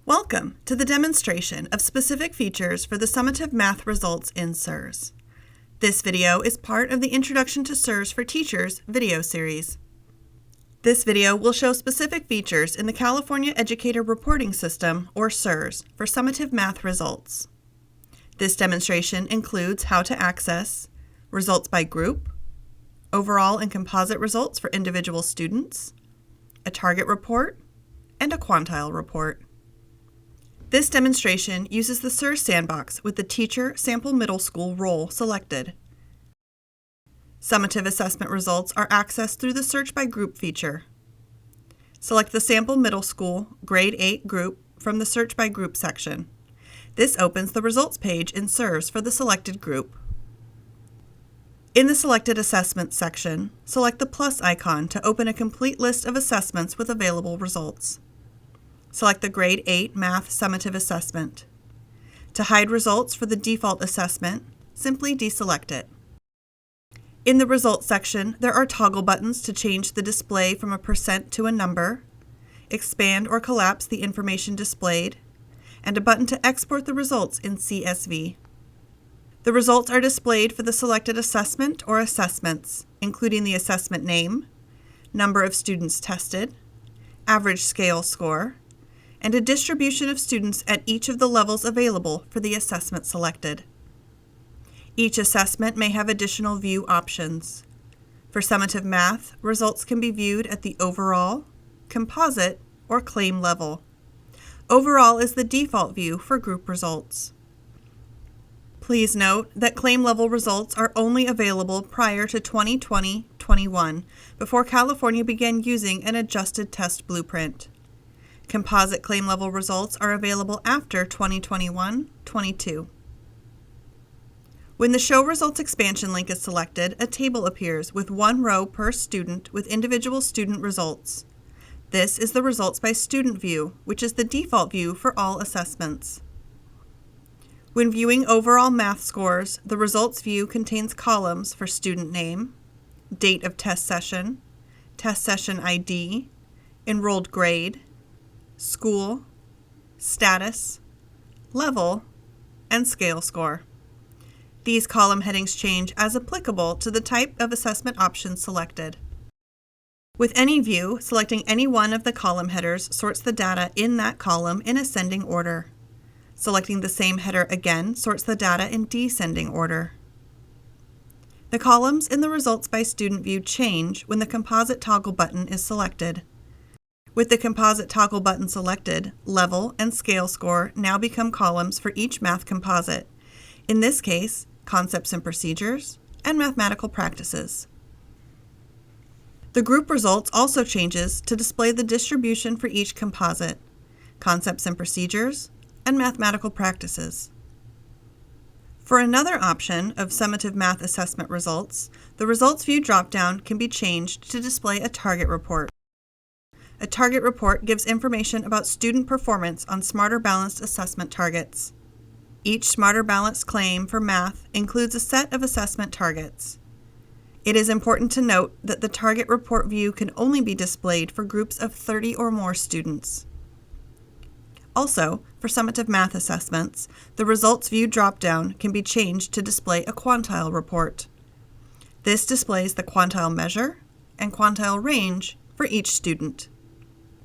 Welcome to the demonstration of specific features for the summative math results in CERS. This video is part of the Introduction to CERS for Teachers video series. This video will show specific features in the California Educator Reporting System, or CERS, for summative math results. This demonstration includes how to access results by group, overall and composite results for individual students, a target report, and a quantile report. This demonstration uses the CERS Sandbox with the Teacher Sample Middle School role selected. Summative assessment results are accessed through the Search by Group feature. Select the Sample Middle School Grade 8 group from the Search by Group section. This opens the results page in CERS for the selected group. In the Selected Assessments section, select the plus icon to open a complete list of assessments with available results. Select the Grade 8 Math Summative Assessment. To hide results for the default assessment, simply deselect it. In the Results section, there are toggle buttons to change the display from a percent to a number, expand or collapse the information displayed, and a button to export the results in CSV. The results are displayed for the selected assessment or assessments, including the assessment name, number of students tested, average scale score, and a distribution of students at each of the levels available for the assessment selected. Each assessment may have additional view options. For summative math, results can be viewed at the overall, composite, or claim level. Overall is the default view for group results. Please note that claim level results are only available prior to 2020-21, before California began using an adjusted test blueprint. Composite claim level results are available after 2021-22. When the Show Results expansion link is selected, a table appears with one row per student with individual student results. This is the Results by Student view, which is the default view for all assessments. When viewing overall math scores, the Results view contains columns for student name, date of test session ID, enrolled grade, school, status, level, and scale score. These column headings change as applicable to the type of assessment option selected. With any view, selecting any one of the column headers sorts the data in that column in ascending order. Selecting the same header again sorts the data in descending order. The columns in the Results by Student view change when the Composite toggle button is selected. With the Composite toggle button selected, level and scale score now become columns for each math composite. In this case, concepts and procedures, and mathematical practices. The group results also changes to display the distribution for each composite, concepts and procedures, and mathematical practices. For another option of summative math assessment results, the Results View dropdown can be changed to display a target report. A target report gives information about student performance on Smarter Balanced assessment targets. Each Smarter Balanced claim for math includes a set of assessment targets. It is important to note that the target report view can only be displayed for groups of 30 or more students. Also, for summative math assessments, the Results View dropdown can be changed to display a quantile report. This displays the quantile measure and quantile range for each student.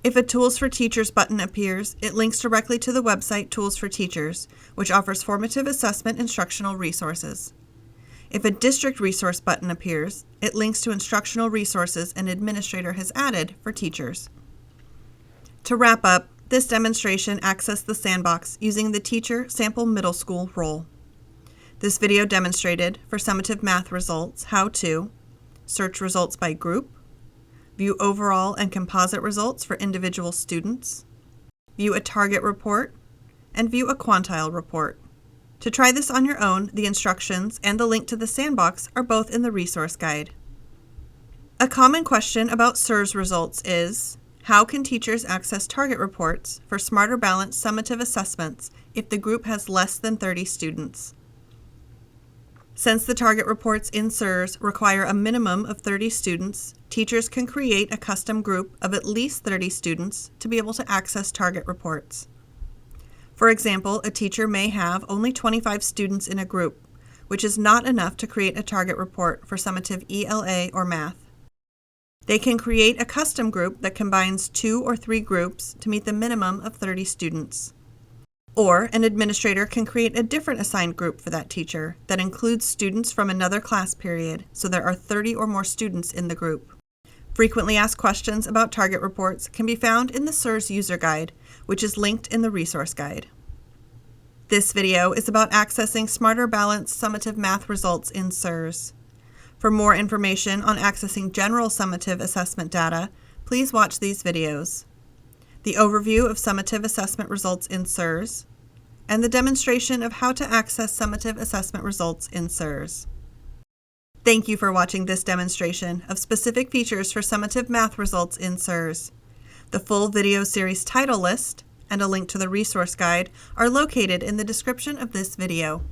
If a Tools for Teachers button appears, it links directly to the website Tools for Teachers, which offers formative assessment instructional resources. If a District Resource button appears, it links to instructional resources an administrator has added for teachers. To wrap up, this demonstration accessed the Sandbox using the Teacher Sample Middle School role. This video demonstrated, for summative math results, how to search results by group, view overall and composite results for individual students, view a target report, and view a quantile report. To try this on your own, the instructions and the link to the Sandbox are both in the resource guide. A common question about CERS results is, how can teachers access target reports for Smarter Balanced summative assessments if the group has less than 30 students? Since the target reports in CERS require a minimum of 30 students, teachers can create a custom group of at least 30 students to be able to access target reports. For example, a teacher may have only 25 students in a group, which is not enough to create a target report for summative ELA or math. They can create a custom group that combines 2 or 3 groups to meet the minimum of 30 students. Or an administrator can create a different assigned group for that teacher that includes students from another class period, so there are 30 or more students in the group. Frequently asked questions about target reports can be found in the CERS user guide, which is linked in the resource guide. This video is about accessing smarter balanced summative math results in CERS. For more information on accessing general summative assessment data, please watch these videos: the overview of summative assessment results in CERS, and the demonstration of how to access summative assessment results in CERS. Thank you for watching this demonstration of specific features for summative math results in CERS. The full video series title list and a link to the resource guide are located in the description of this video.